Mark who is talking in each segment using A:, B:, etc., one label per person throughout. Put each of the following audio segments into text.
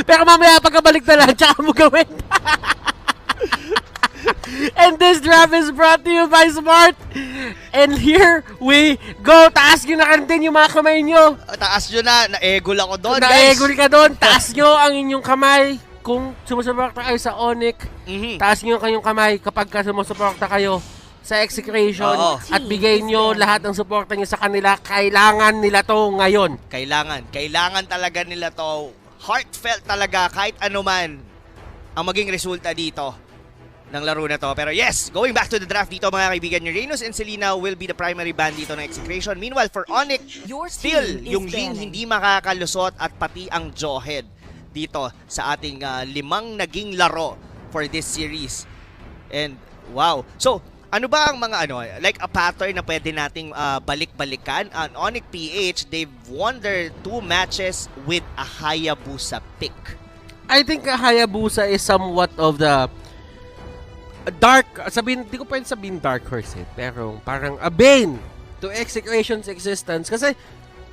A: Pero mamaya pagkabalik na lang, tsaka mo gawin. And this draft is brought to you by Smart. And here we go. Taas nyo na din yung mga kamay nyo.
B: Taas nyo na. Na-egol ako doon, guys.
A: Na-egol ka doon. Taas nyo ang inyong kamay. Kung sumusuporta kayo sa Onic, taas nyo kayong kamay kapag sumusuporta kayo sa Execration. At bigay nyo lahat ng suporta nyo sa kanila. Kailangan nila to ngayon.
B: Kailangan talaga nila to. Heartfelt talaga kahit anuman ang maging resulta dito ng laro na to. Pero yes, going back to the draft dito mga kaibigan, yung Reynolds and Selena will be the primary ban dito ng Execration. Meanwhile, for Onic, still, yung Ling hindi makakalusot at pati ang Jawhead dito sa ating 5 naging laro for this series. And wow. So, ano ba ang mga like a pattern na pwede nating balik-balikan? On Onic PH, they've won their 2 matches with a Hayabusa pick.
A: I think Hayabusa is somewhat of the dark, di ko pwede sabihin dark horse pero parang a bane to Execration's existence kasi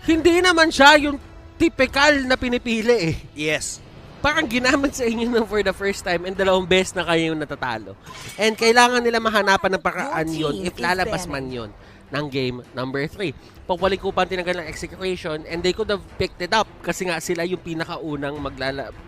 A: hindi naman siya yung typical na pinipili
B: Yes.
A: Parang ginamit sa inyo for the first time and 2 beses na kayo natatalo. And kailangan nila mahanapan ng paraan yun if lalabas man yun ng game number 3. Pagwalikupan tinagal ng Execration and they could have picked it up kasi nga sila yung pinakaunang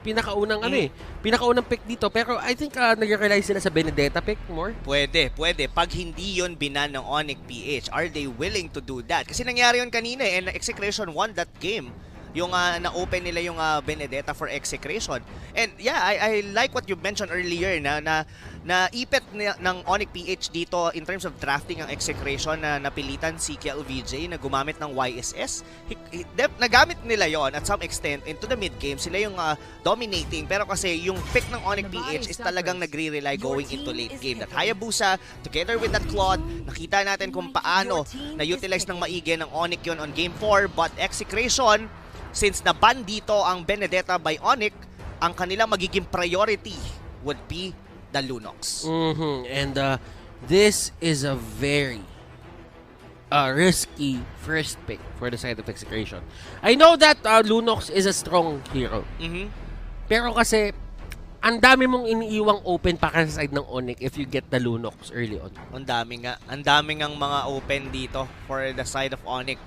A: pinakaunang pick dito. Pero I think nag-realize sila sa Benedetta pick more.
B: Pwede. Pag hindi yun binan ng Onic PH, are they willing to do that? Kasi nangyari yun kanina and Execration won that game. Yung na-open nila yung Benedetta for Execration. And yeah, I like what you mentioned earlier na ipit ng Onic PH dito in terms of drafting ang Execration na napilitan si KLVJ na gumamit ng YSS. Nagamit nila yon at some extent into the mid-game. Sila yung dominating. Pero kasi yung pick ng Onic PH is talagang nagre-rely going into late game. That Hayabusa, together with that Claude, nakita natin kung paano na-utilize ng maigi ng Onic yun on game 4. But Execration, since na-ban dito ang Benedetta by Onic, ang kanilang magiging priority would be the Lunox.
A: And this is a very risky first pick for the side of Execration. I know that Lunox is a strong hero. Pero kasi, ang dami mong iniiwang open pa sa side ng Onic if you get the Lunox early on.
B: Ang dami nga. Ang daming ang mga open dito for the side of Onic.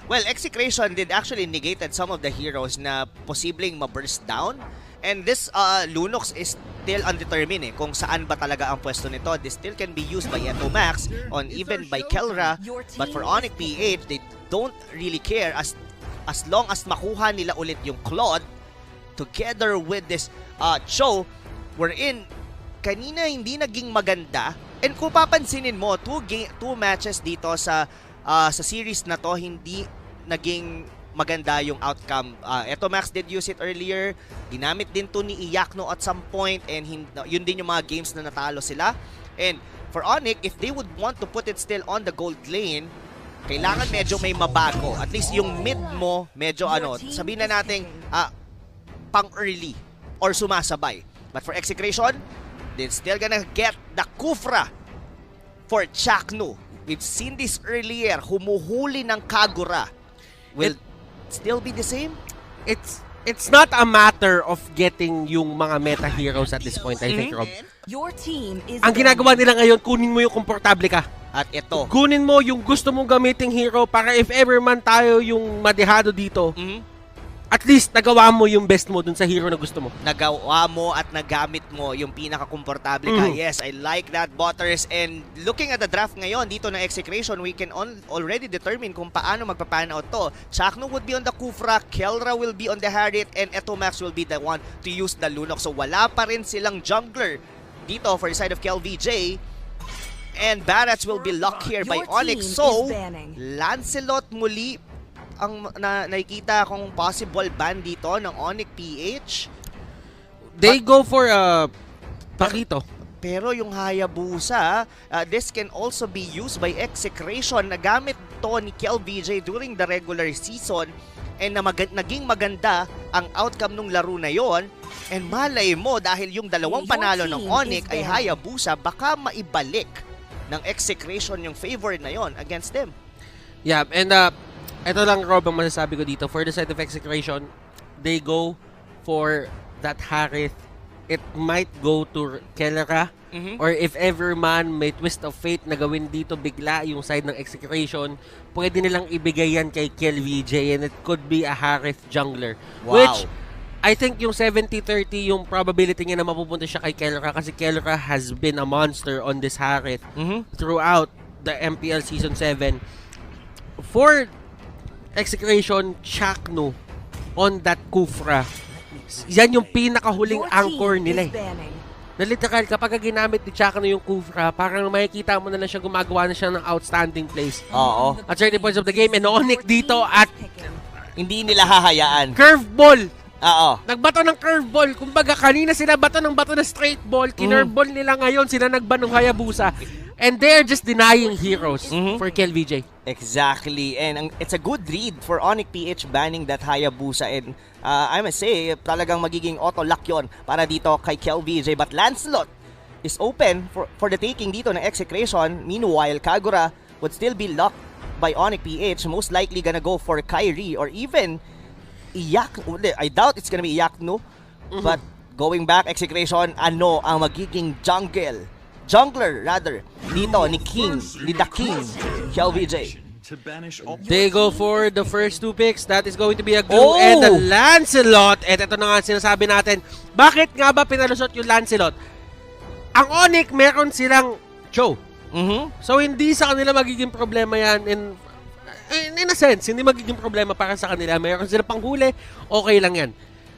B: Well, Execration did actually negated some of the heroes na posibleng ma-burst down. And this Lunox is still undetermined kung saan ba talaga ang pwesto nito. This still can be used by Eto Max on even by Kelra. But for Onic PH, they don't really care as long as makuha nila ulit yung Claude together with this Cho, wherein kanina hindi naging maganda. And kung papansinin mo, 2 matches dito sa series na to, hindi naging maganda yung outcome. Eto Max did use it earlier. Ginamit din to ni Iyakno at some point and yun din yung mga games na natalo sila. And for Onic, if they would want to put it still on the gold lane, kailangan medyo may mabago. At least yung mid mo, medyo sabihin na natin pang early or sumasabay. But for Execration, they're still gonna get the Kufra for Chakno. We've seen this earlier, humuhuli ng Kagura. Will still be the same?
A: It's not a matter of getting yung mga meta heroes at this point, I think, Rob. Ang ginagawa nila ngayon, kunin mo yung komportable ka.
B: At ito.
A: Kunin mo yung gusto mong gamiting hero para if ever man tayo yung madehado dito, at least nagawa mo yung best mo dun sa hero na gusto mo.
B: Nagawa mo at nagamit mo yung pinaka-komportable ka. Yes, I like that, Butters. And looking at the draft ngayon dito ng Execration, we can already determine kung paano magpapan out to. Chakno would be on the Kufra, Kelra will be on the Harriet, and Etomax will be the one to use the Lunox. So wala pa rin silang jungler dito for the side of KLVJ. And Barats will be locked here by Onyx. So, Lancelot muli ang nakikita kong possible ban dito ng Onic PH.
A: They go for Pakito.
B: Pero yung Hayabusa, this can also be used by Execration. Nagamit to ni KLVJ during the regular season and naging maganda ang outcome ng laro na yon. And malay mo, dahil yung dalawang panalo ng Onic ay Hayabusa, baka maibalik ng Execration yung favor na yon against them.
A: Yeah, and ito lang, Rob, ang masasabi ko dito. For the side of Execration, they go for that Harith, it might go to Kelra. Or if ever man may twist of fate na gawin dito bigla yung side ng Execration, pwede nilang ibigay yan kay KelVJ and it could be a Harith jungler.
B: Wow.
A: Which, I think yung 70-30 yung probability niya na mapupunta siya kay Kelra kasi Kelra has been a monster on this Harith throughout the MPL Season 7. For Execration, Chakno on that Kufra, yan yung pinakahuling anchor nila na literal, kapag ginamit ni Chakno yung Kufra, parang makikita mo na lang siya gumagawa na siya ng outstanding plays.
B: Oo.
A: At certain points of the game, and Onic dito at
B: Hindi nila hahayaan.
A: curveball.
B: Oo.
A: Nagbato ng curveball. Kumbaga, kanina sila bato na straight ball. Kinurball nila ngayon. Sila nagba ng Hayabusa. And they're just denying heroes for KelVJ.
B: Exactly. And it's a good read for Onic PH banning that Hayabusa. And I must say, talagang magiging auto-lock yun para dito kay KelVJ. But Lancelot is open for the taking dito ng Execration. Meanwhile, Kagura would still be locked by Onic PH. Most likely gonna go for Kyrie or even Iyak. I doubt it's gonna be Iyakno. But going back, Execration, ano ang magiging jungler rather dito ni The King, KelVJ.
A: They go for the first two picks. That is going to be a glue and a Lancelot. At ito na nga sinasabi natin. Bakit nga ba pinalusot yung Lancelot? Ang Onic, meron silang Cho. So hindi sa kanila magiging problema yan. In a sense, hindi magiging problema para sa kanila. Meron sila panghuli, okay lang yan.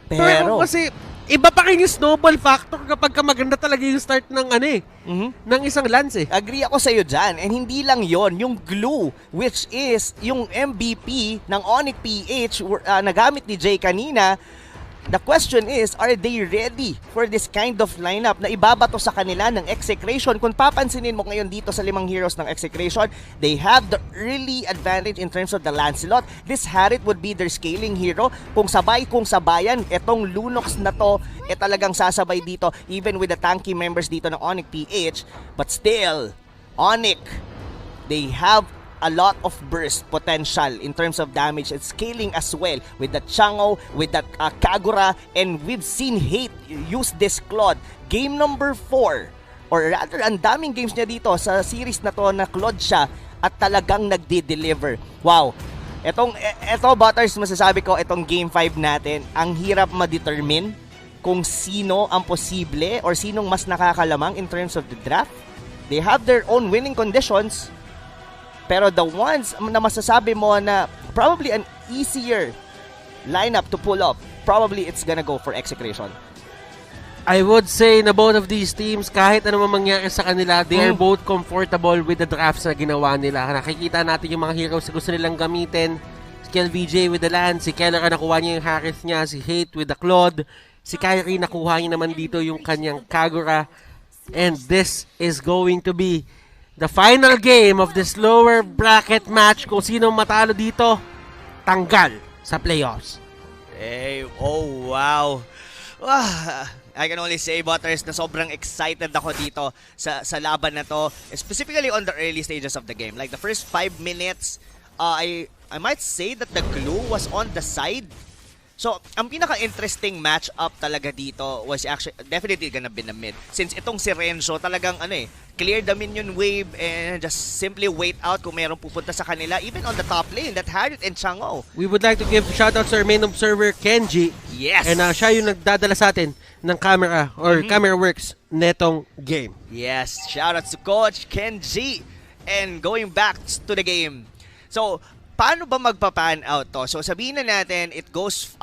A: Pero kasi iba pa rin yung snowball factor kapag maganda talaga yung start ng ng isang lance eh.
B: Agree ako sa iyo dyan. And hindi lang yon, yung glue, which is yung MVP ng Onic PH nagamit ni Jay kanina. The question is, are they ready for this kind of lineup na ibabato sa kanila ng Execration? Kung papansinin mo ngayon dito sa 5 heroes ng Execration, they have the early advantage in terms of the Lancelot. This Harith would be their scaling hero. Kung sabayan, etong Lunox na to, talagang sasabay dito, even with the tanky members dito ng Onic PH. But still, Onic, they have a lot of burst potential in terms of damage and scaling as well with the Chango, with that Kagura, and we've seen Hate use this Claude. Game number 4, or rather, ang daming games niya dito sa series na to na Claude siya at talagang nagde-deliver. Wow! Eto Butters, masasabi ko, itong Game 5 natin, ang hirap ma-determine kung sino ang posible or sinong mas nakakalamang in terms of the draft. They have their own winning conditions. Pero the ones na masasabi mo na probably an easier lineup to pull up, probably it's gonna go for Execration.
A: I would say na both of these teams, kahit ano mangyari sa kanila, they are both comfortable with the drafts na ginawa nila. Nakikita natin yung mga heroes na gusto nilang gamitin. Si KelVJ with the Lance, si Kelra nakuha niya yung Harith niya, si Hate with the Claude, si Kyrie nakuha niya naman dito yung kanyang Kagura. And this is going to be the final game of this lower bracket match. Kung sino matalo dito, tanggal sa playoffs.
B: Hey, oh wow. I can only say, Butters, na sobrang excited ako dito sa laban na to, specifically on the early stages of the game. Like the first 5 minutes, I might say that the glue was on the side. So, ang pinaka-interesting match-up talaga dito was actually definitely gonna be the mid. Since itong si Renzo talagang clear the minion wave and just simply wait out kung mayroong pupunta sa kanila. Even on the top lane, that Harith and Chango.
A: We would like to give shoutouts to our main observer, Kenji.
B: Yes!
A: And siya yung nagdadala sa atin ng camera or camera works netong game.
B: Yes, shoutouts to Coach Kenji. And going back to the game. So, paano ba magpa-pan out to? So sabihin na natin, it goes,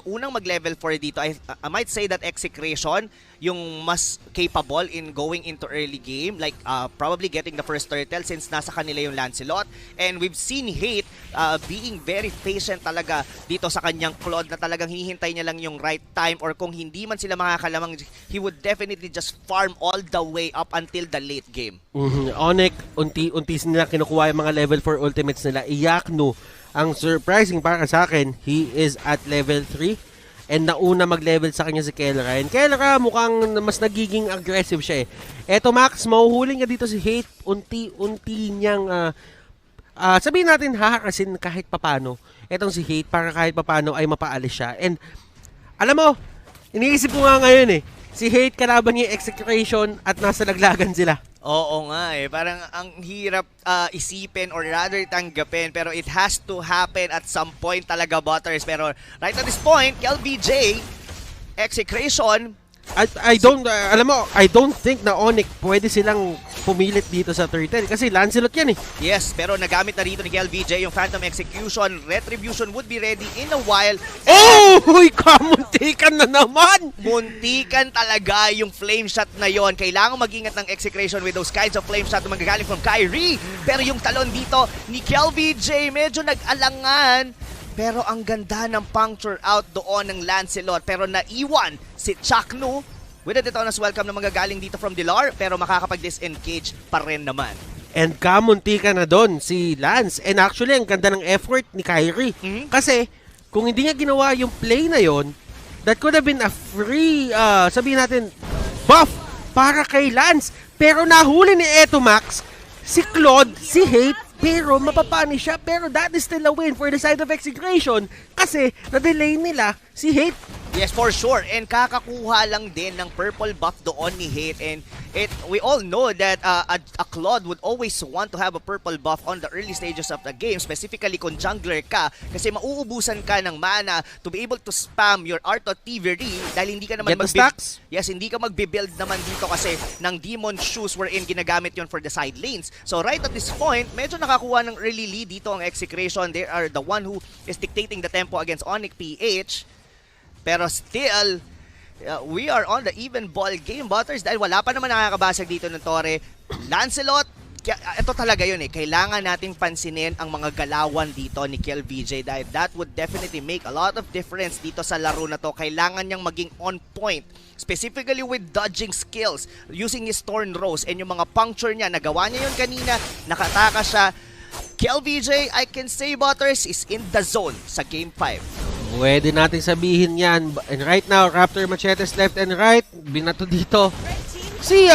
B: unang mag-level 4 dito, I might say that Execration, yung mas capable in going into early game, like probably getting the first turtle since nasa kanila yung Lancelot. And we've seen Hate being very patient talaga dito sa kanyang Claude na talagang hihintay niya lang yung right time, or kung hindi man sila makakalamang, he would definitely just farm all the way up until the late game.
A: Onic, unti-unti nila kinukuha yung mga level 4 ultimates nila. Iyakno, ang surprising para sa akin, he is at level 3. And nauna mag-level sa kanya si Kelra. And Kelra mukhang mas nagiging aggressive siya eh. Eto Max, mahuhuli nga dito si Hate. Unti-unti niyang, sabihin natin hahakasin kahit papano. Etong si Hate para kahit papano ay mapaalis siya. And alam mo, Iniisip ko nga ngayon si Hate kalaban niya yung Execration at nasa laglagan sila.
B: Oo nga parang ang hirap isipin or rather tanggapin, pero it has to happen at some point talaga, Butters. Pero right at this point, LBJ, Execration,
A: I don't think na Onic pwede silang pumilit dito sa turtle kasi Lancelot yan
B: Yes, pero nagamit na rito ni LBJ yung Phantom Execution. Retribution would be ready in a while.
A: Oh! Uy, kamuntikan na naman!
B: Muntikan talaga yung flame shot na yon. Kailangan mag-ingat ng Execration with those kinds of flame shot na magagaling from Kyrie. Pero yung talon dito ni LBJ medyo nag-alangan. Pero ang ganda ng puncture out doon ng Lancelot. Pero naiwan si Chaknu with a Detona's welcome na magagaling dito from Dilar. Pero makakapag-disengage pa rin naman.
A: And kamuntika na doon si Lance. And actually, ang ganda ng effort ni Kyrie. Kasi, kung hindi niya ginawa yung play na yon, that could have been a free, sabihin natin, buff para kay Lance. Pero nahuli ni Etomax, si Claude, si Hate, pero mapapanish siya. Pero that is still a win for the side of Execration kasi na-delay nila si Hate.
B: Yes, for sure. And kakakuha lang din ng purple buff doon ni Hate. And we all know that a Claude would always want to have a purple buff on the early stages of the game, specifically kung jungler ka, kasi mauubusan ka ng mana to be able to spam your Art of Thievery dahil hindi ka naman
A: stacks?
B: Yes, hindi ka magbe-build naman dito kasi ng Demon Shoes wherein ginagamit yon for the side lanes. So right at this point, medyo nakakuha ng early lead dito ang Execration. They are the one who is dictating the tempo against Onic PH. Pero still, we are on the even ball game, Butters, dahil wala pa naman nakakabasag dito ng Torre. Lancelot, ito talaga yun kailangan nating pansinin ang mga galawan dito ni KLVJ dahil that would definitely make a lot of difference dito sa laro na to. Kailangan niyang maging on point, specifically with dodging skills, using his Thorn Rose and yung mga puncture niya. Nagawa niya yun kanina, nakataka siya. KLVJ, I can say, Butters, is in the zone sa Game 5.
A: Pwede natin sabihin yan. And right now, Raptor Machetes left and right. Binato dito si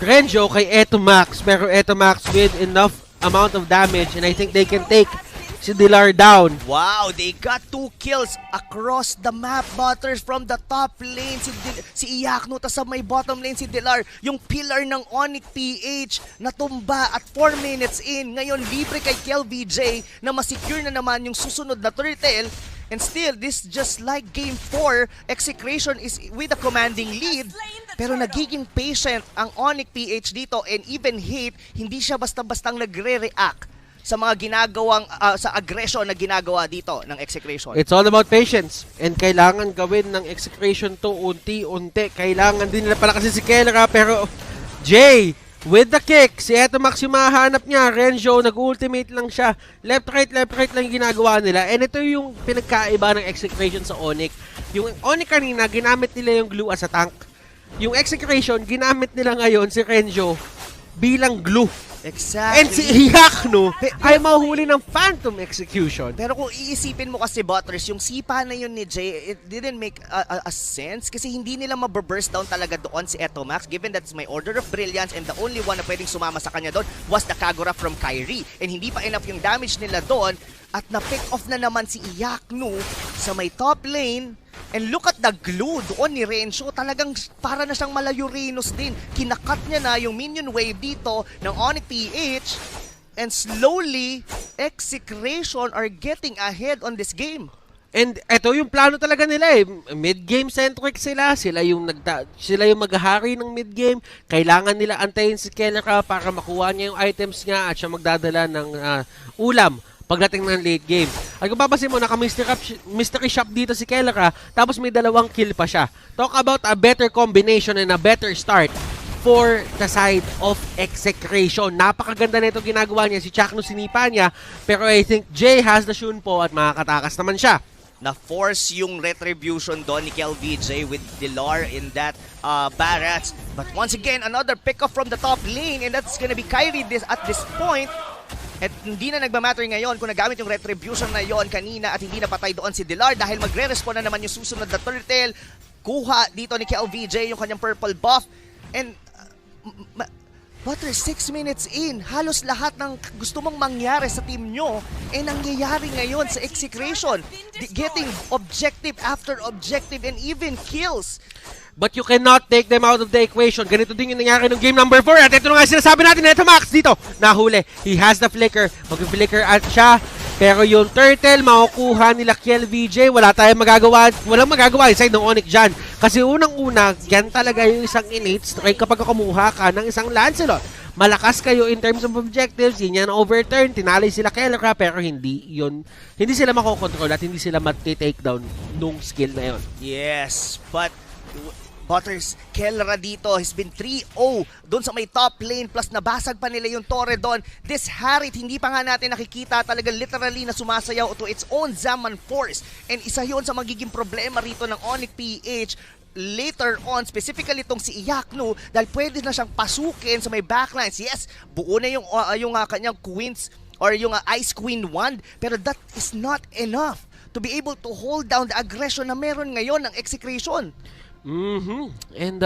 A: Renjo kay Etomax. Pero Etomax with enough amount of damage and I think they can take si Dilar down.
B: Wow, they got 2 kills across the map, Butters, from the top lane. Si Iyakno, tas sa may bottom lane si Dilar. Yung pillar ng Onic PH natumba at 4 minutes in. Ngayon, libre kay KLVJ na masecure na naman yung susunod na turtle. And still, this just like Game 4, Execration is with a commanding lead. Pero nagiging patient ang Onic PH dito and even Hate, hindi siya basta-bastang nagre-react sa mga ginagawang, sa aggression na ginagawa dito ng Execration.
A: It's all about patience. And kailangan gawin ng Execration to unti-unti. Kailangan din nila pala kasi si Kellera, pero Jay, with the kick, si Etomax yung mahanap niya. Renjo, nag-ultimate lang siya. Left, right lang yung ginagawa nila. And ito yung pinagkaiba ng Execration sa Onic. Yung Onic kanina, ginamit nila yung glue as a tank. Yung Execration, ginamit nila ngayon si Renjo bilang glue.
B: Exactly.
A: And si Iyakno ay mahuli ng Phantom Execution.
B: Pero kung iisipin mo kasi, Butters, yung sipa na yun ni Jay, it didn't make a sense kasi hindi nila maburst down talaga doon si Etomax, given that's my order of brilliance and the only one na pwedeng sumama sa kanya doon was the Kagura from Kyrie. And hindi pa enough yung damage nila doon at na-pick off na naman si Iyakno sa may top lane. And look at the glue doon ni Renzo. Talagang para na siyang Malayurinos din. Kinakat niya na yung minion wave dito ng Onic PH. And slowly, Execration are getting ahead on this game.
A: And eto yung plano talaga nila Mid-game centric sila. Sila yung maghahari ng mid-game. Kailangan nila antayin si Kellera para makuha niya yung items niya at siya magdadala ng ulam pagdating ng late game. At kung papasin mo, naka-mystery shop dito si Kellera, tapos may 2 kill pa siya. Talk about a better combination and a better start for the side of Execration. Napakaganda na ito ginagawa niya. Si Chakno sinipa niya, pero I think Jay has the Shunpo at makakatakas naman siya.
B: Na-force yung retribution doon ni KLVJ with Dilar in that barracks. But once again, another pick-off from the top lane, and that's gonna be Kyrie at this point. At hindi na nagmamatter ngayon kung nagamit yung retribution na yon kanina at hindi napatay doon si Dilar dahil magre-respawn na naman yung susunod na turtle. Kuha dito ni KLVJ yung kanyang purple buff. And Butter, 6 minutes in, halos lahat ng gusto mong mangyari sa team nyo nangyayari ngayon sa Execration. Getting objective after objective and even kills.
A: But you cannot take them out of the equation. Ganito din yung nangyari ng game number 4. At ito na nga sinasabi natin, ito Max dito. Nahuli. He has the flicker. Mag-flicker at siya. Pero yung turtle, makukuha nila Kiel VJ. Wala tayong magagawa. Walang magagawa inside ng Onic dyan. Kasi unang-una, yan talaga yung isang innate strike kapag kumuha ka ng isang Lancelot. Malakas kayo in terms of objectives, yun yan overturn, tinalay sila Kelra, pero hindi sila makokontrol at hindi sila mat-take down nung skill na yun.
B: Yes, but Butters, Kelra dito has been 3-0 doon sa may top lane plus nabasag pa nila yung torre doon. This Harit, hindi pa nga natin nakikita talaga literally na sumasayaw to its own Zaman Force. And isa yun sa magiging problema rito ng Onic PH later on, specifically itong si Iyaknu, dahil pwede na siyang pasukin sa may backlines. Yes, buo na yung kanyang Queens or yung Ice Queen wand, pero that is not enough to be able to hold down the aggression na meron ngayon ng Execration.
A: And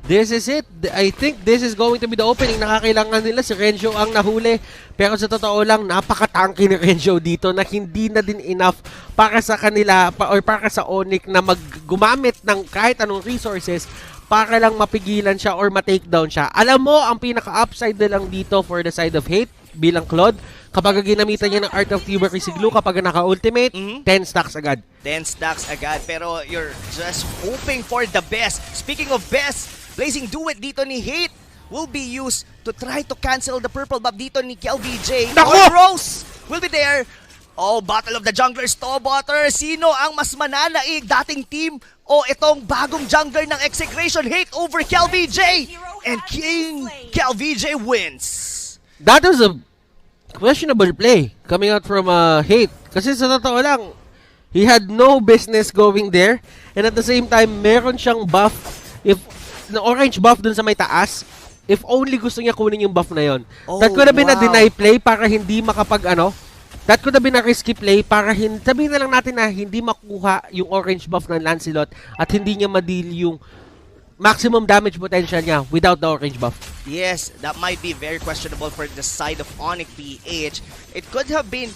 A: this is it. I think this is going to be the opening. Nakakailangan nila si Renzo ang nahuli. Pero sa totoo lang, napaka-tanky ni Renzo dito na hindi na din enough para sa kanila or para sa Onic na gumamit ng kahit anong resources para lang mapigilan siya or ma-takedown siya. Alam mo, ang pinaka-upside na lang dito for the side of Hate bilang Claude, kapag ginamitan niya ng Art of Tuber si Glue, kapag naka-ultimate, 10 stacks agad.
B: 10 stacks agad, pero you're just hoping for the best. Speaking of best, Blazing Duet dito ni Hate will be used to try to cancel the purple buff dito ni KLVJ. Or Rose will be there. Oh, Battle of the Junglers to, Butter. Sino ang mas mananaig? Dating team o itong bagong jungler ng Execration? Hate over KLVJ. And King KLVJ wins.
A: That was a questionable play coming out from Hate. Kasi sa totoo lang, he had no business going there. And at the same time, meron siyang buff, na orange buff dun sa may taas. If only gusto niya kunin yung buff na yon. That could have been a deny play para hindi that could have been a risky play para sabihin na lang natin na hindi makuha yung orange buff ng Lancelot at hindi niya ma-deal yung maximum damage potential niya without the orange buff.
B: Yes, that might be very questionable for the side of Onic PH. It could have been,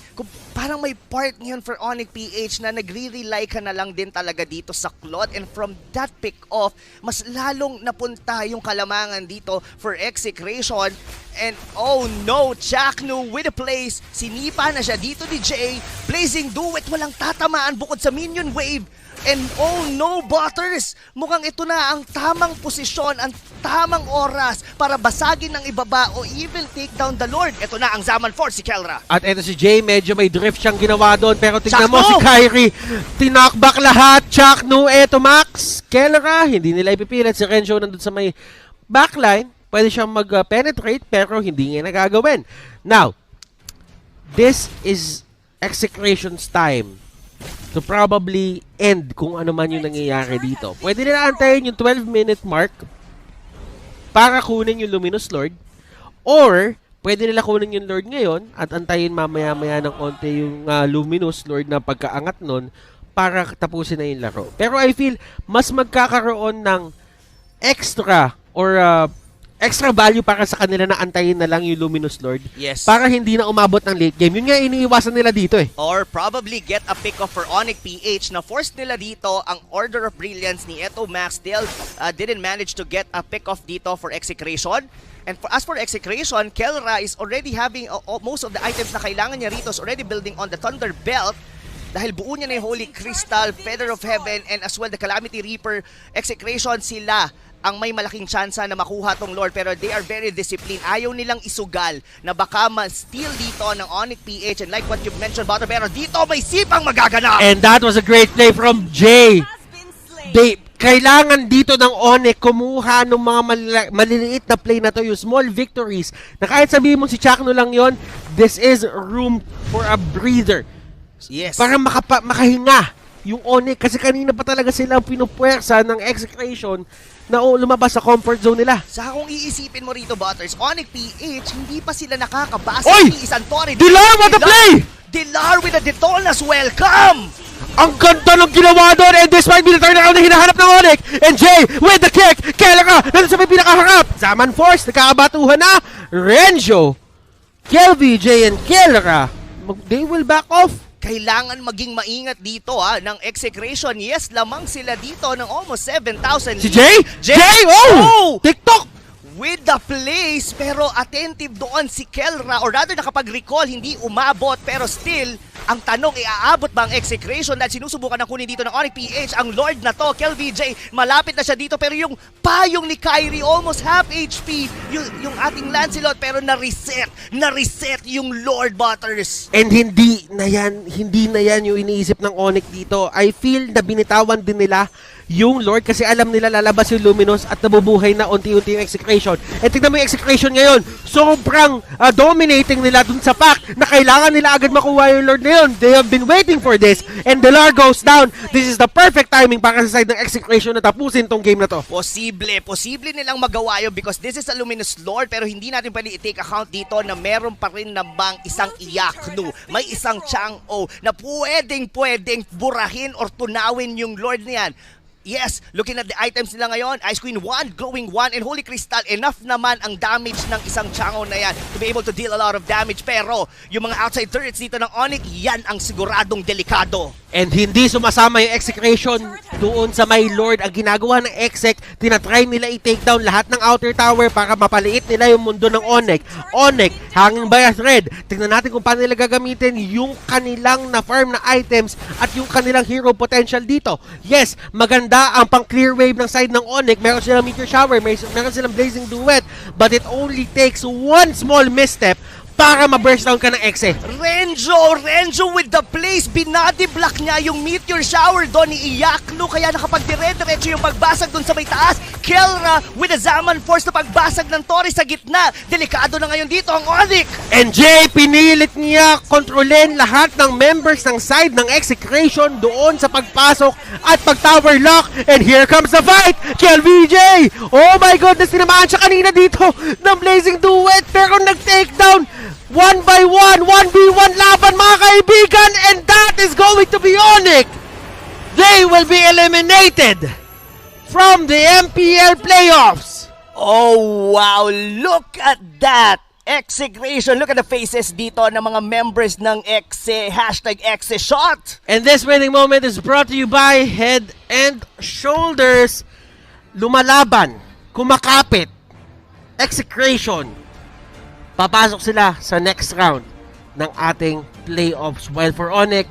B: parang may part ngayon for Onic PH na nagre-rely ka na lang din talaga dito sa Claude, and from that pick-off, mas lalong napunta yung kalamangan dito for Execration. And oh no, Chaknu with the plays, sinipa na siya dito ni Jay, Blazing Duet, walang tatamaan bukod sa minion wave. And oh no, Butters! Mukhang ito na ang tamang posisyon, ang tamang oras para basagin ng ibaba o even take down the Lord. Ito na ang Zaman Force, si Kelra.
A: At ito si Jay, medyo may drift siyang ginawa doon. Pero tingnan mo si Kyrie, tinakbak lahat. Chaknu, eto Max. Kelra, hindi nila ipipilit. Si Renzo nandun sa may backline. Pwede siyang mag-penetrate pero hindi niya nagagawin. Now, this is Execration's time to probably end kung ano man yung nangyayari dito. Pwede nila antayin yung 12-minute mark para kunin yung Luminous Lord, or pwede nila kunin yung Lord ngayon at antayin mamaya-maya ng konti yung Luminous Lord na pagkaangat nun para tapusin na yung laro. Pero I feel mas magkakaroon ng extra or extra value para sa kanila na antayin na lang yung Luminous Lord.
B: Yes.
A: Para hindi na umabot ng late game. Yun nga iniiwasan nila dito eh.
B: Or probably get a pick-off for Onic PH na force nila dito ang Order of Brilliance ni Eto Max. Still didn't manage to get a pick-off dito for Execration. And as for Execration, Kelra is already having most of the items na kailangan niya rito is already building on the Thunder Belt. Dahil buo niya na yung Holy Crystal, Feather of Heaven, and as well the Calamity Reaper. Execration, sila ang may malaking tsansa na makuha tong Lord, pero they are very disciplined. Ayaw nilang isugal na baka ma-steal dito ng Onic PH, and like what you've mentioned, Butter, pero dito may sipang magaganap.
A: And that was a great play from Jay. Kailangan dito ng Onic kumuha ng mga maliliit na play na to, yung small victories, na kahit sabihin mo si Chakno lang yon, this is room for a breather.
B: Yes.
A: Para makahinga yung Onic, kasi kanina pa talaga sila pinupuwersa ng Execration na lumabas sa comfort zone nila.
B: Sa kung iisipin mo rito, Butters, Onic PH, hindi pa sila nakakabasa
A: ni
B: isang Torre.
A: Dilar, what a play!
B: Dilar with a Detonas, welcome!
A: Ang ganda ng ginawa doon, and this might be the turnaround na hinahanap ng Onic. And Jay with the kick. Kelera nandun sa may pinakaharap. Zaman Force, nakakabatuhan na. Renjo, KelVJ, and Kelera, they will back off.
B: Kailangan maging maingat dito ng Execration. Yes, lamang sila dito ng almost 7,000.
A: Si Jay? Jay! Oh! TikTok!
B: With the place, pero attentive doon si Kelra, or rather nakapag-recall, hindi umabot, pero still, ang tanong, iaabot ba ang Execration dahil sinusubukan ng kunin dito ng Onic PH, ang Lord na to, KelVJ, malapit na siya dito, pero yung payong ni Kyrie, almost half HP, yung ating Lancelot, pero na-reset yung Lord Butters.
A: And hindi na yan yung iniisip ng Onic dito. I feel na binitawan din nila yung Lord kasi alam nila lalabas yung Luminous at nabubuhay na unti-unti yung Execration. And tignan mo yung Execration ngayon, sobrang dominating nila dun sa fact na kailangan nila agad makuha yung Lord na yun. They have been waiting for this, and the Lord goes down. This is the perfect timing para sa side ng Execration na tapusin tong game na to.
B: Posible nilang magawa yun because this is a Luminous Lord, pero hindi natin pwede i-take account dito na meron pa rin na bang isang Iyaknu, may isang Chang'o na pwedeng burahin or tunawin yung Lord na yan. Yes, looking at the items nila ngayon, Ice Queen 1, Glowing 1, and Holy Crystal, enough naman ang damage ng isang Chang'o na yan to be able to deal a lot of damage. Pero yung mga outside turrets dito ng Onic, yan ang siguradong delikado.
A: And hindi sumasama yung Execration doon sa may Lord. Ang ginagawa ng Exec, tinatry nila i-take down lahat ng outer tower para mapaliit nila yung mundo ng Onic. Onic, hanging by a thread. Tingnan natin kung paano nila gagamitin yung kanilang na-farm na items at yung kanilang hero potential dito. Yes, maganda ang pang-clear wave ng side ng Onic. Meron silang Meteor Shower, meron silang Blazing Duet, but it only takes one small misstep para ma-burst down ka ng Exe.
B: Renjo with the place. Binody block niya yung Meteor Shower doon ni Iyaknu, kaya nakapag-dire-diretso yung pagbasag doon sa may taas. Kelra with a Zaman Force na pagbasag ng Torre sa gitna. Delikado na ngayon dito ang Onic.
A: And Jay, pinilit niya kontrolin lahat ng members ng side ng Execration doon sa pagpasok at pag-tower lock. And here comes the fight! KelVJ! Oh my goodness, tinamaan siya kanina dito ng Blazing Duet, pero nag-take down 1 by 1, 1v1 laban mga kaibigan, and that is going to be Onic. They will be eliminated from the MPL playoffs.
B: Oh wow, look at that! Execration, look at the faces dito ng mga members ng Exe, #ExeShot.
A: And this winning moment is brought to you by Head and Shoulders. Lumalaban, kumakapit, Execration. Papasok sila sa next round ng ating playoffs. While for Onic,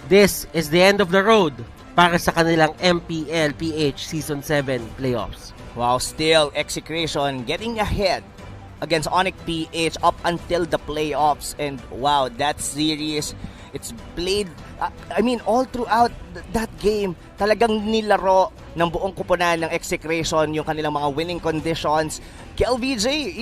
A: this is the end of the road para sa kanilang MPL PH Season 7 playoffs.
B: Wow, still Execration getting ahead against Onic PH up until the playoffs. And wow, that series, it's played, all throughout that game, talagang nilaro ng buong kupunan ng Execration yung kanilang mga winning conditions. KelVJ,